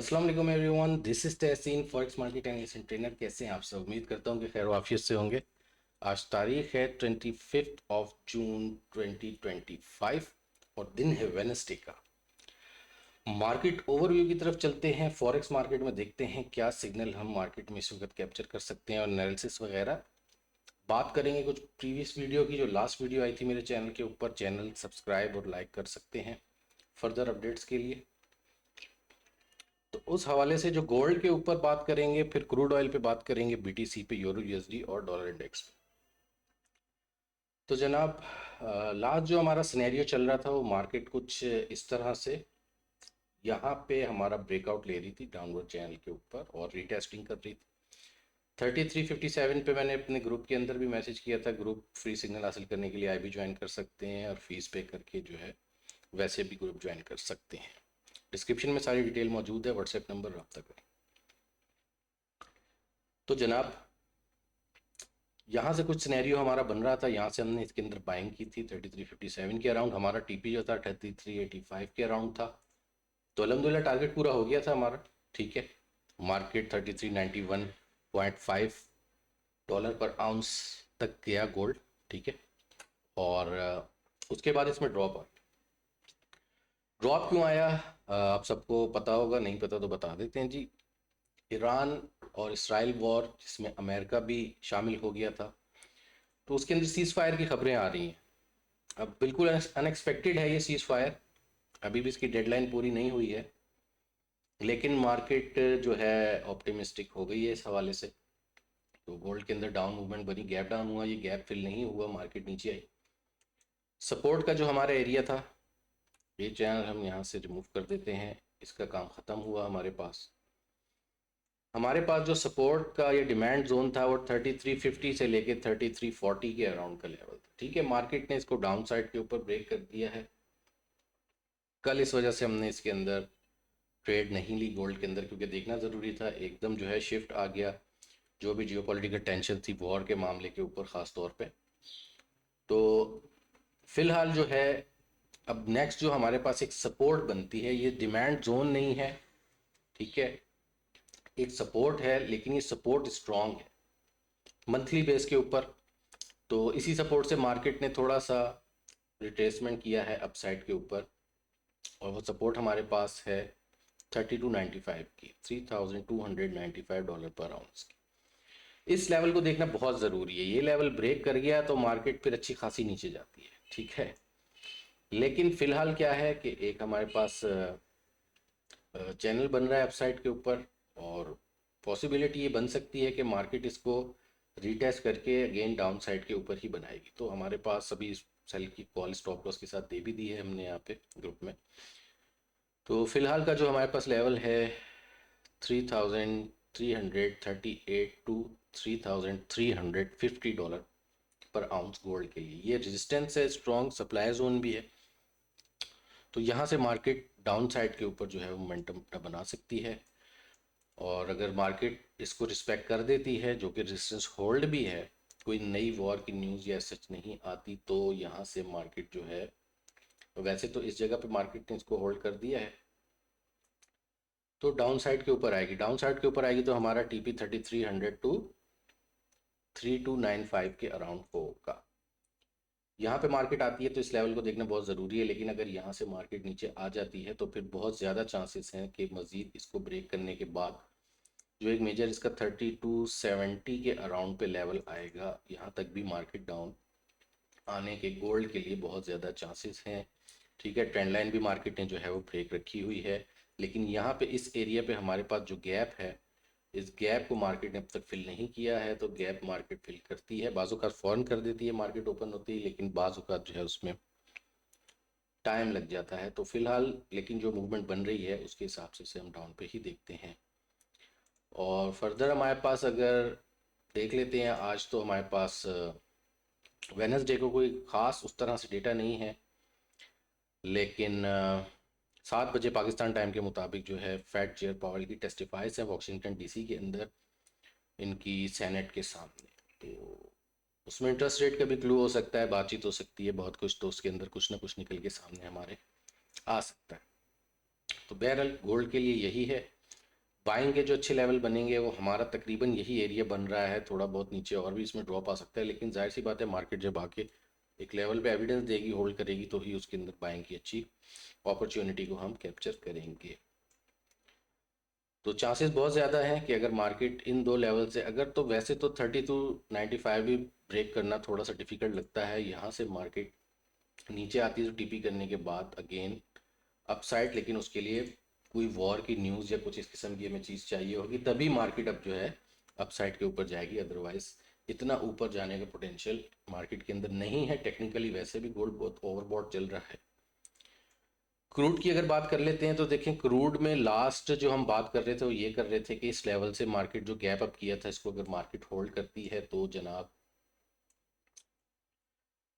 अस्सलाम वालेकुम everyone, this is Tahseen forex market analyst trainer. कैसे हैं आप सब? उम्मीद करता हूं कि खैर वाफियत से होंगे। आज तारीख है 25 जून 2025 और दिन है वेनसडे का। मार्केट ओवरव्यू की तरफ चलते हैं। फॉरेक्स मार्केट में देखते हैं क्या सिग्नल हम मार्केट में इस वक्त कैप्चर कर सकते हैं और एनालिसिस वगैरह बात करेंगे। कुछ प्रीवियस वीडियो की जो लास्ट वीडियो आई थी मेरे चैनल के ऊपर, चैनल सब्सक्राइब और लाइक कर सकते हैं फर्दर अपडेट्स के लिए। तो उस हवाले से जो गोल्ड के ऊपर बात करेंगे, फिर क्रूड ऑयल पे बात करेंगे, बीटीसी पे, यूरो यूएसडी और डॉलर इंडेक्स पे। तो जनाब, लास्ट जो हमारा सिनेरियो चल रहा था वो मार्केट कुछ इस तरह से यहाँ पे हमारा ब्रेकआउट ले रही थी डाउनवर्ड चैनल के ऊपर और रीटेस्टिंग कर रही थी 3357 पे। मैंने अपने ग्रुप के अंदर भी मैसेज किया था, ग्रुप फ्री सिग्नल हासिल करने के लिए आईबी ज्वाइन कर सकते हैं और फीस पे करके जो है वैसे भी ग्रुप ज्वाइन कर सकते हैं। डिस्क्रिप्शन में सारी डिटेल मौजूद है, व्हाट्सएप नंबर रब्ता करें। तो जनाब, यहाँ से कुछ सिनेरियो हमारा बन रहा था, यहाँ से हमने इसके अंदर बाइंग की थी 3357 के अराउंड। हमारा टीपी जो था 3385 के अराउंड था। तो अलहमदिल्ला टारगेट पूरा हो गया था हमारा। ठीक है, मार्केट 3391.5 डॉलर पर आउंस तक गया गोल्ड। ठीक है, और उसके बाद इसमें ड्रॉप आ। ड्रॉप क्यों आया? आप सबको पता होगा, नहीं पता तो बता देते हैं जी। ईरान और इसराइल वॉर, जिसमें अमेरिका भी शामिल हो गया था, तो उसके अंदर सीज फायर की खबरें आ रही हैं। अब बिल्कुल अनएक्सपेक्टेड है ये सीज फायर। अभी भी इसकी डेडलाइन पूरी नहीं हुई है, लेकिन मार्केट जो है ऑप्टिमिस्टिक हो गई है इस हवाले से। तो गोल्ड के अंदर डाउन मूवमेंट बनी, गैप डाउन हुआ, ये गैप फिल नहीं हुआ, मार्केट नीचे आई। सपोर्ट का जो हमारा एरिया था, ये चैनल हम यहाँ से रिमूव कर देते हैं। इसका काम ख़त्म हुआ। हमारे पास जो सपोर्ट का ये डिमांड जोन था वो 3350 से लेके 3340 के अराउंड का लेवल था। ठीक है, मार्केट ने इसको डाउन साइड के ऊपर ब्रेक कर दिया है कल। इस वजह से हमने इसके अंदर ट्रेड नहीं ली गोल्ड के अंदर, क्योंकि देखना ज़रूरी था। एकदम जो है शिफ्ट आ गया, जो भी जियोपॉलिटिकल टेंशन थी वॉर के मामले के ऊपर ख़ास तौर पे। तो फिलहाल जो है, अब नेक्स्ट जो हमारे पास एक सपोर्ट बनती है, ये डिमांड जोन नहीं है। ठीक है, एक सपोर्ट है, लेकिन ये सपोर्ट स्ट्रांग है मंथली बेस के ऊपर। तो इसी सपोर्ट से मार्केट ने थोड़ा सा रिट्रेसमेंट किया है अपसाइड के ऊपर, और वो सपोर्ट हमारे पास है 3295 की, $3295 पर आउंस की। इस लेवल को देखना बहुत ज़रूरी है। ये लेवल ब्रेक कर गया तो मार्केट फिर अच्छी खासी नीचे जाती है। ठीक है, लेकिन फिलहाल क्या है कि एक हमारे पास चैनल बन रहा है अपसाइड के ऊपर, और पॉसिबिलिटी ये बन सकती है कि मार्केट इसको रीटेस्ट करके अगेन डाउन साइड के ऊपर ही बनाएगी। तो हमारे पास अभी सेल की कॉल स्टॉप लॉस के साथ दे भी दी है हमने यहाँ पे ग्रुप में। तो फिलहाल का जो हमारे पास लेवल है 3338 टू $3350 पर आउंस गोल्ड के लिए, ये रेजिस्टेंस है, स्ट्रॉन्ग सप्लाई जोन भी है। तो यहाँ से मार्केट डाउन साइड के ऊपर जो है मोमेंटम बना सकती है, और अगर मार्केट इसको रिस्पेक्ट कर देती है, जो कि रेजिस्टेंस होल्ड भी है, कोई नई वॉर की न्यूज़ या सच नहीं आती, तो यहाँ से मार्केट जो है, वैसे तो इस जगह पे मार्केट ने इसको होल्ड कर दिया है, तो डाउन साइड के ऊपर आएगी। डाउन साइड के ऊपर आएगी तो हमारा टीपी 3300 टू 3295 के अराउंड होगा। यहाँ पे मार्केट आती है तो इस लेवल को देखना बहुत ज़रूरी है, लेकिन अगर यहाँ से मार्केट नीचे आ जाती है तो फिर बहुत ज़्यादा चांसेस हैं कि मज़ीद इसको ब्रेक करने के बाद जो एक मेजर इसका 3270 के अराउंड पे लेवल आएगा, यहाँ तक भी मार्केट डाउन आने के गोल्ड के लिए बहुत ज़्यादा चांसेस हैं। ठीक है, ट्रेंड लाइन भी मार्केट ने जो है वो ब्रेक रखी हुई है, लेकिन यहाँ पे इस एरिया पे हमारे पास जो गैप है, इस गैप को मार्केट ने अब तक फिल नहीं किया है। तो गैप मार्केट फिल करती है, बाजू का फॉरन कर देती है मार्केट ओपन होती है, लेकिन बाजू का जो है उसमें टाइम लग जाता है। तो फिलहाल लेकिन जो मूवमेंट बन रही है उसके हिसाब से हम डाउन पे ही देखते हैं। और फर्दर हमारे पास अगर देख लेते हैं, आज तो हमारे पास वेनसडे को कोई ख़ास उस तरह से डेटा नहीं है, लेकिन 7 बजे पाकिस्तान टाइम के मुताबिक जो है फेड चेयर पावर की टेस्टिफाइज है वॉशिंगटन डीसी के अंदर, इनकी सेनेट के सामने। तो उसमें इंटरेस्ट रेट का भी क्लू हो सकता है, बातचीत हो सकती है बहुत कुछ, तो उसके अंदर कुछ ना कुछ निकल के सामने हमारे आ सकता है। तो बहरहाल गोल्ड के लिए यही है। बाइंग के जो अच्छे लेवल बनेंगे वो हमारा तकरीबन यही एरिया बन रहा है, थोड़ा बहुत नीचे और भी इसमें ड्रॉप आ सकता है, लेकिन जाहिर सी बात है मार्केट जब आके एक लेवल पे एविडेंस देगी, होल्ड करेगी, तो ही उसके अंदर बाइंग की अच्छी अपॉर्चुनिटी को हम कैप्चर करेंगे। तो चांसेस बहुत ज़्यादा हैं कि अगर मार्केट इन दो लेवल से, अगर तो वैसे तो 3295 भी ब्रेक करना थोड़ा सा डिफिकल्ट लगता है, यहाँ से मार्केट नीचे आती है तो टीपी करने के बाद अगेन अपसाइड, लेकिन उसके लिए कोई वॉर की न्यूज़ या कुछ इस किस्म की हमें चीज़ चाहिए होगी, तभी मार्केट अब जो है अपसाइड के ऊपर जाएगी, अदरवाइज इतना ऊपर जाने का पोटेंशियल मार्केट के अंदर नहीं है। टेक्निकली वैसे भी गोल्ड बहुत ओवरबॉट चल रहा है। क्रूड की अगर बात कर लेते हैं तो देखें, क्रूड में लास्ट जो हम बात कर रहे थे वो ये कर रहे थे कि इस लेवल से मार्केट जो गैप अप किया था, इसको अगर मार्केट होल्ड करती है तो जनाब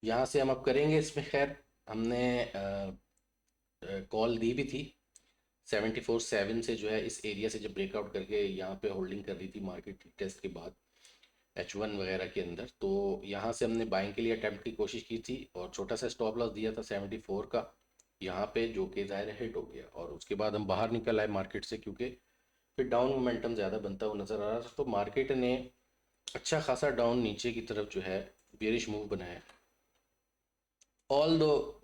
यहाँ से हम अब करेंगे इसमें। खैर हमने कॉल दी भी थी 74.7 से, जो है इस एरिया से जब ब्रेकआउट करके यहाँ पे होल्डिंग कर रही थी मार्केट टेस्ट के बाद H1 वगैरह के अंदर, तो यहाँ से हमने बाइंग के लिए अटेम्प्ट की कोशिश की थी और छोटा सा स्टॉप लॉस दिया था 74 का यहाँ पे, जो कि ज़ाहिर हिट हो गया और उसके बाद हम बाहर निकल आए मार्केट से, क्योंकि फिर डाउन मोमेंटम ज़्यादा बनता हुआ नज़र आ रहा था। तो मार्केट ने अच्छा खासा डाउन नीचे की तरफ जो है बेरिश मूव बनाया। ऑल दो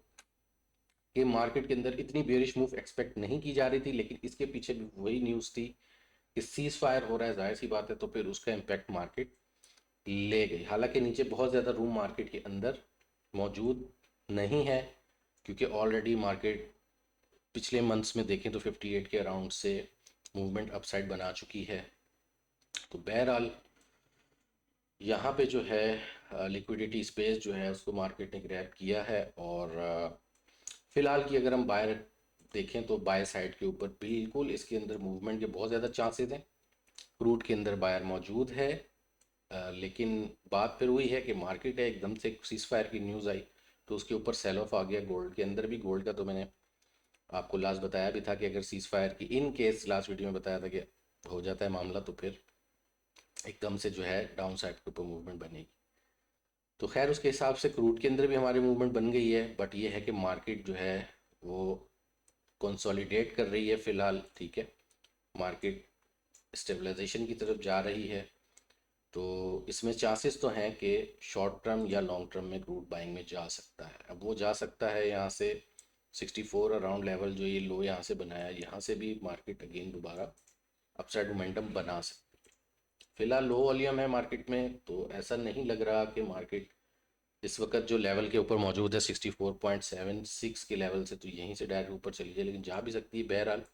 कि मार्केट के अंदर इतनी बेरिश मूव एक्सपेक्ट नहीं की जा रही थी, लेकिन इसके पीछे भी वही न्यूज़ थी कि सीज फायर हो रहा है, जाहिर सी बात है, तो फिर उसका इम्पैक्ट मार्केट ले गई। हालांकि नीचे बहुत ज़्यादा रूम मार्केट के अंदर मौजूद नहीं है, क्योंकि ऑलरेडी मार्केट पिछले मंथ्स में देखें तो 58 के अराउंड से मूवमेंट अपसाइड बना चुकी है। तो बहरहाल यहाँ पे जो है लिक्विडिटी स्पेस जो है उसको मार्केट ने ग्रैब किया है, और फिलहाल की अगर हम बायर देखें तो बाय साइड के ऊपर बिल्कुल इसके अंदर मूवमेंट के बहुत ज़्यादा चांसेस हैं। क्रूड के अंदर बायर मौजूद है, लेकिन बात फिर वही है कि मार्केट है एकदम से सीज फायर की न्यूज़ आई तो उसके ऊपर सेल ऑफ आ गया। गोल्ड के अंदर भी, गोल्ड का तो मैंने आपको लास्ट बताया भी था कि अगर सीज फायर की इन केस लास्ट वीडियो में बताया था कि हो जाता है मामला, तो फिर एकदम से जो है डाउन साइड के ऊपर मूवमेंट बनेगी। तो खैर उसके हिसाब से क्रूड के अंदर भी हमारी मूवमेंट बन गई है, बट ये है कि मार्केट जो है वो कंसोलिडेट कर रही है फ़िलहाल, ठीक है, मार्केट स्टेबलाइजेशन की तरफ जा रही है। तो इसमें चांसेस तो हैं कि शॉर्ट टर्म या लॉन्ग टर्म में क्रूड बाइंग में जा सकता है। अब वो जा सकता है यहाँ से 64 अराउंड लेवल, जो ये लो यहाँ से बनाया, यहाँ से भी मार्केट अगेन दोबारा अपसाइड मोमेंटम बना सकती है। फिलहाल लो वॉल्यूम है मार्केट में, तो ऐसा नहीं लग रहा कि मार्केट इस वक्त जो लेवल के ऊपर मौजूद है 64.76 के लेवल से, तो यहीं से डायरेक्ट ऊपर चली जाए, लेकिन जा भी सकती है। बहरहाल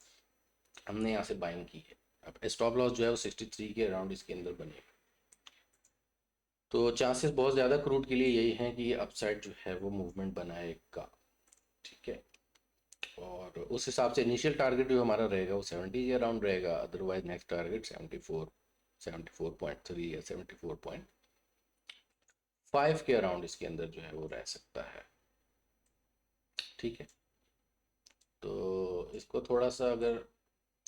हमने यहाँ से बाइंग की है। अब स्टॉप लॉस जो है वो 63 के अराउंड इसके अंदर बने, तो चांसेस बहुत ज़्यादा क्रूड के लिए यही हैं कि ये अपसाइड जो है वो मूवमेंट बनाएगा, ठीक है। और उस हिसाब से इनिशियल टारगेट जो हमारा रहेगा वो 70 के अराउंड रहेगा, अदरवाइज नेक्स्ट टारगेट 74, 74.3 या 74.5 के अराउंड इसके अंदर जो है वो रह सकता है, ठीक है। तो इसको थोड़ा सा अगर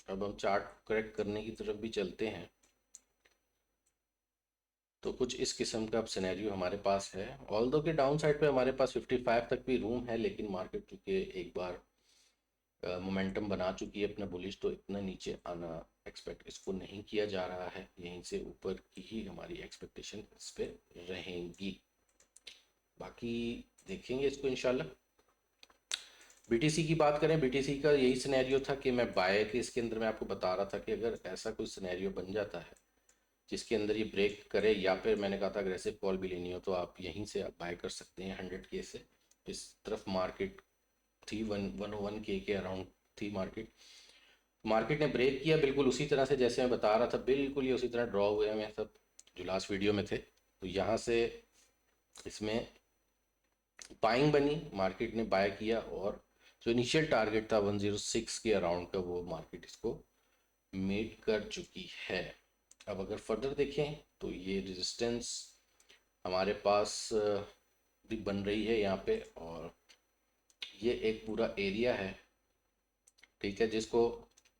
अब हम चार्ट करेक्ट करने की तरफ भी चलते हैं, तो कुछ इस किस्म का अब सिनेरियो हमारे पास है। ऑल्दो के डाउन साइड पे हमारे पास 55 तक भी रूम है, लेकिन मार्केट चूँकि एक बार मोमेंटम बना चुकी है अपना बुलिश, तो इतना नीचे आना एक्सपेक्ट इसको नहीं किया जा रहा है। यहीं से ऊपर की ही हमारी एक्सपेक्टेशन इस पर रहेंगी, बाकी देखेंगे इसको इंशाल्लाह। बीटीसी की बात करें, बीटीसी का यही सिनेरियो था कि मैं बाय के इसके अंदर मैं आपको बता रहा था कि अगर ऐसा कोई सिनेरियो बन जाता है जिसके अंदर ये ब्रेक करे, या फिर मैंने कहा था अग्रेसिव कॉल भी लेनी हो तो आप यहीं से आप बाय कर सकते हैं 100 के से। इस तरफ मार्केट थी 101 के अराउंड थी मार्केट। मार्केट ने ब्रेक किया बिल्कुल उसी तरह से जैसे मैं बता रहा था, बिल्कुल ये उसी तरह ड्रॉ हुए हैं सब जो लास्ट वीडियो में थे। तो यहाँ से इसमें बाइंग बनी, मार्केट ने बाय किया, और जो इनिशियल टारगेट था 106 के अराउंड का, वो मार्केट इसको मीट कर चुकी है। अब अगर फर्दर देखें तो ये रेजिस्टेंस हमारे पास भी बन रही है यहाँ पे, और ये एक पूरा एरिया है, ठीक है, जिसको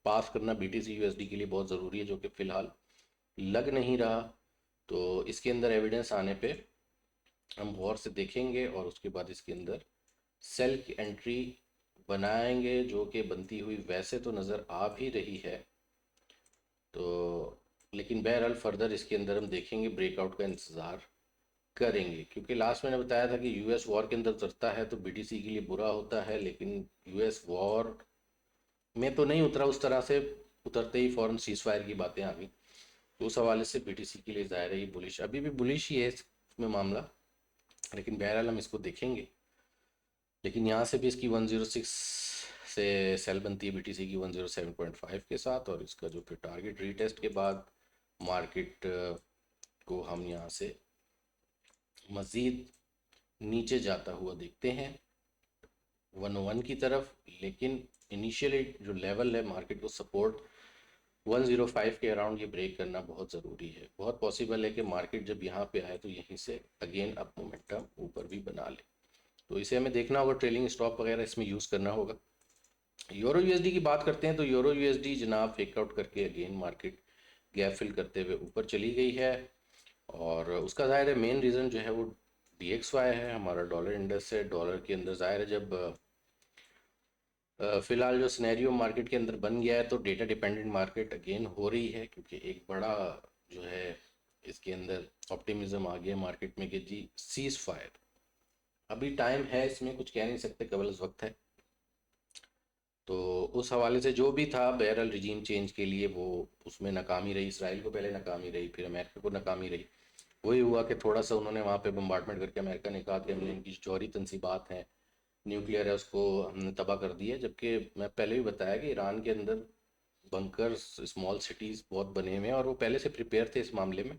पास करना बीटीसी यूएसडी के लिए बहुत ज़रूरी है, जो कि फ़िलहाल लग नहीं रहा। तो इसके अंदर एविडेंस आने पे हम गौर से देखेंगे और उसके बाद इसके अंदर सेल की एंट्री बनाएंगे, जो कि बनती हुई वैसे तो नज़र आ भी रही है, तो लेकिन बहरहाल फर्दर इसके अंदर हम देखेंगे, ब्रेकआउट का इंतज़ार करेंगे, क्योंकि लास्ट मैंने बताया था कि यूएस वॉर के अंदर उतरता है तो बीटीसी के लिए बुरा होता है, लेकिन यूएस वॉर में तो नहीं उतरा उस तरह से, उतरते ही फौरन सीज फायर की बातें आ गई, तो उस हवाले से बीटीसी के लिए ज़ाहिर है ये बुलिश, अभी भी बुलिश ही है इसमें मामला, लेकिन बहरहाल हम इसको देखेंगे। लेकिन यहाँ से भी इसकी 106 से सेल बनती है बीटीसी की 107.5 के साथ, और इसका जो फिर टारगेट रीटेस्ट के बाद मार्केट को हम यहाँ से मज़ीद नीचे जाता हुआ देखते हैं 101 की तरफ। लेकिन इनिशियली जो लेवल है मार्केट को सपोर्ट 105 के अराउंड ये ब्रेक करना बहुत ज़रूरी है। बहुत पॉसिबल है कि मार्केट जब यहाँ पे आए तो यहीं से अगेन अप मोमेंटम ऊपर भी बना ले, तो इसे हमें देखना होगा, ट्रेलिंग स्टॉप वगैरह इसमें यूज़ करना होगा। यूरो यूएसडी की बात करते हैं तो यूरो यूएसडी जनाब फेक आउट करके अगेन मार्केट गैप फिल करते हुए ऊपर चली गई है, और उसका ज़ाहिर है मेन रीज़न जो है वो DXY है, हमारा डॉलर इंडेक्स है। डॉलर के अंदर ज़ाहिर है जब फिलहाल जो सिनेरियो मार्केट के अंदर बन गया है तो डेटा डिपेंडेंट मार्केट अगेन हो रही है, क्योंकि एक बड़ा जो है इसके अंदर ऑप्टिमिज्म आ गया मार्केट में कि जी सीज फायर, अभी टाइम है, इसमें कुछ कह नहीं सकते, कबल वक्त है। तो उस हवाले से जो भी था बहरहाल रिजीम चेंज के लिए वो उसमें नाकामी रही, इसराइल को पहले नाकामी रही, फिर अमेरिका को नाकामी रही। वही हुआ कि थोड़ा सा उन्होंने वहाँ पे बम्बार्डमेंट करके अमेरिका ने कहा कि हमने इनकी जो जौहरी तनसीबात हैं, न्यूक्लियर है, उसको हमने तबाह कर दिया। जबकि मैं पहले भी बताया कि ईरान के अंदर बंकर्स, स्मॉल सिटीज़ बहुत बने हुए हैं और वो पहले से प्रिपेयर थे इस मामले में,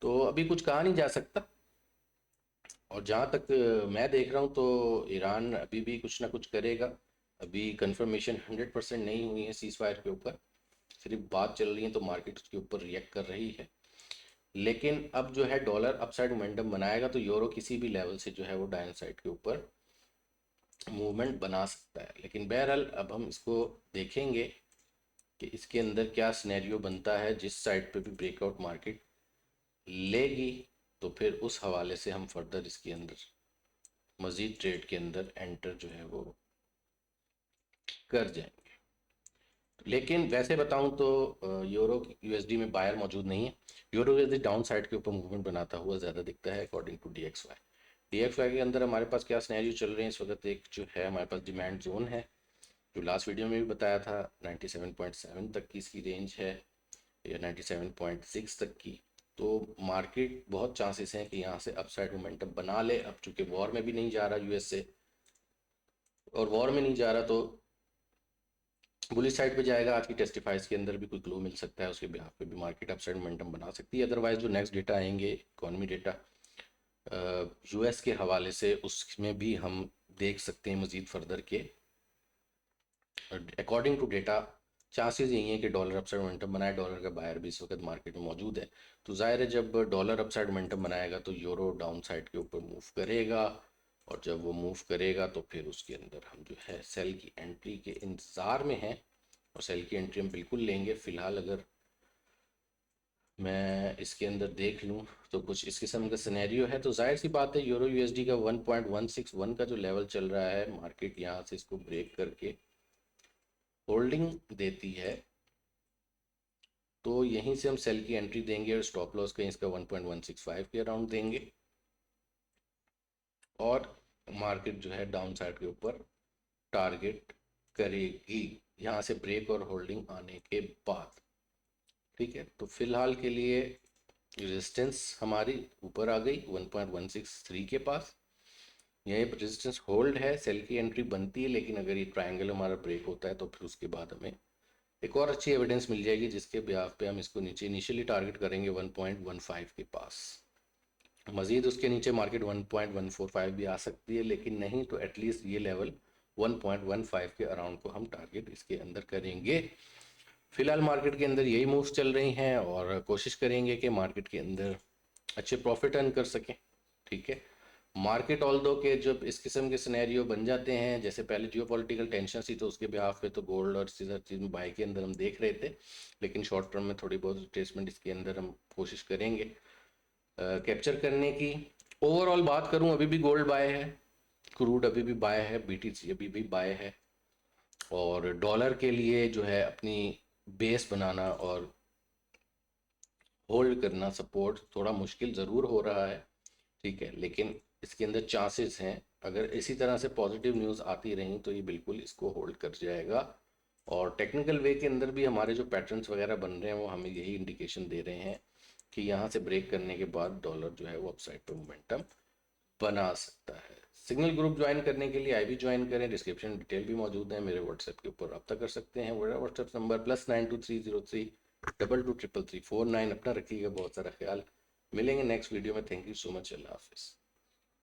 तो अभी कुछ कहा नहीं जा सकता। और जहाँ तक मैं देख रहा हूँ तो ईरान अभी भी कुछ ना कुछ करेगा। अभी कंफर्मेशन 100% नहीं हुई है सीज़ फायर के ऊपर, सिर्फ बात चल रही है, तो मार्केट उसके ऊपर रिएक्ट कर रही है। लेकिन अब जो है डॉलर अपसाइड मोमेंटम बनाएगा तो यूरो किसी भी लेवल से जो है वो डाउन साइड के ऊपर मूवमेंट बना सकता है। लेकिन बहरहाल अब हम इसको देखेंगे कि इसके अंदर क्या सिनेरियो बनता है, जिस साइड पे भी ब्रेकआउट मार्केट लेगी तो फिर उस हवाले से हम फर्दर इसके अंदर मज़ीद ट्रेड के अंदर एंटर जो है वो कर जाएंगे। लेकिन वैसे बताऊं तो यूरो यूएसडी में बायर मौजूद नहीं है। यूरो यूएसडी डाउन साइड के ऊपर मूवमेंट बनाता हुआ ज़्यादा दिखता है अकॉर्डिंग टू DXY। DXY के अंदर हमारे पास क्या सिनेरियो चल रहे हैं इस वक्त, एक जो है हमारे पास डिमांड जोन है, जो लास्ट वीडियो में भी बताया था 97.7 तक की इसकी रेंज है, या 97.6 तक की। तो मार्केट बहुत चांसेस हैं कि यहाँ से अपसाइड मोमेंटम बना ले। अब चूंकि वॉर में भी नहीं जा रहा यूएस से, और वॉर में नहीं जा रहा तो बुलिश साइड पे जाएगा। आज की टेस्टिफाइज के अंदर भी कुछ ग्लो मिल सकता है, उसके बिहाफ पे भी मार्केट अपसाइड मोमेंटम बना सकती है। अदरवाइज जो नेक्स्ट डेटा आएंगे इकोनॉमी डेटा यूएस के हवाले से, उसमें भी हम देख सकते हैं मज़ीद फर्दर के अकॉर्डिंग टू डेटा चांसेस यही है कि डॉलर अपसाइड मोमेंटम बनाए। डॉलर का बायर भी इस वक्त मार्केट में मौजूद है, तो जाहिर है जब डॉलर अपसाइड मोमेंटम बनाएगा तो यूरो डाउन साइड के ऊपर मूव करेगा, और जब वो मूव करेगा तो फिर उसके अंदर हम जो है सेल की एंट्री के इंतज़ार में हैं, और सेल की एंट्री हम बिल्कुल लेंगे। फ़िलहाल अगर मैं इसके अंदर देख लूँ तो कुछ इस किस्म का सिनेरियो है, तो जाहिर सी बात है यूरो यूएसडी का 1.161 का जो लेवल चल रहा है, मार्केट यहाँ से इसको ब्रेक करके होल्डिंग देती है तो यहीं से हम सेल की एंट्री देंगे, और स्टॉप लॉस कहीं इसका 1.165 के अराउंड देंगे, और मार्केट जो है डाउन साइड के ऊपर टारगेट करेगी यहाँ से ब्रेक और होल्डिंग आने के बाद। ठीक है, तो फिलहाल के लिए रेजिस्टेंस हमारी ऊपर आ गई 1.163 के पास, यही रेजिस्टेंस होल्ड है, सेल की एंट्री बनती है। लेकिन अगर ये ट्रायंगल हमारा ब्रेक होता है तो फिर उसके बाद हमें एक और अच्छी एविडेंस मिल जाएगी, जिसके ब्याफ पे हम इसको नीचे इनिशियली टारगेट करेंगे 1.15 के पास। मज़ीद उसके नीचे मार्केट 1.145 भी आ सकती है, लेकिन नहीं तो एटलीस्ट ये लेवल 1.15 के अराउंड को हम टारगेट इसके अंदर करेंगे। फिलहाल मार्केट के अंदर यही मूव्स चल रही हैं, और कोशिश करेंगे कि मार्केट के अंदर अच्छे प्रॉफिट अर्न कर सकें। ठीक है, मार्केट ऑल दो के जब इस किस्म के सिनेरियो बन जाते हैं, जैसे पहले जियोपॉलिटिकल टेंशन थी तो उसके बिहाफ पे तो गोल्ड और इसी हर चीज़ में बाय के अंदर हम देख रहे थे, लेकिन शॉर्ट टर्म में थोड़ी बहुत रिट्रेसमेंट इसके अंदर हम कोशिश करेंगे कैप्चर करने की। ओवरऑल बात करूं अभी भी गोल्ड बाय है, क्रूड अभी भी बाय है, BTC अभी भी बाय है, और डॉलर के लिए जो है अपनी बेस बनाना और होल्ड करना सपोर्ट थोड़ा मुश्किल ज़रूर हो रहा है, ठीक है, लेकिन इसके अंदर चांसेस हैं। अगर इसी तरह से पॉजिटिव न्यूज़ आती रहीं तो ये बिल्कुल इसको होल्ड कर जाएगा। और टेक्निकल वे के अंदर भी हमारे जो पैटर्न्स वगैरह बन रहे हैं वो हमें यही इंडिकेशन दे रहे हैं कि यहाँ से ब्रेक करने के बाद डॉलर जो है वो अपसाइड पे मोमेंटम बना सकता है। सिग्नल ग्रुप ज्वाइन करने के लिए IB ज्वाइन करें, डिस्क्रिप्शन डिटेल भी मौजूद है, मेरे व्हाट्सएप के ऊपर रब्ता कर सकते हैं। मेरा व्हाट्सएप नंबर +923032233349। अपना रखिएगा बहुत सारा ख्याल। मिलेंगे नेक्स्ट वीडियो में। Thank you so much. अल्लाह हाफिज़।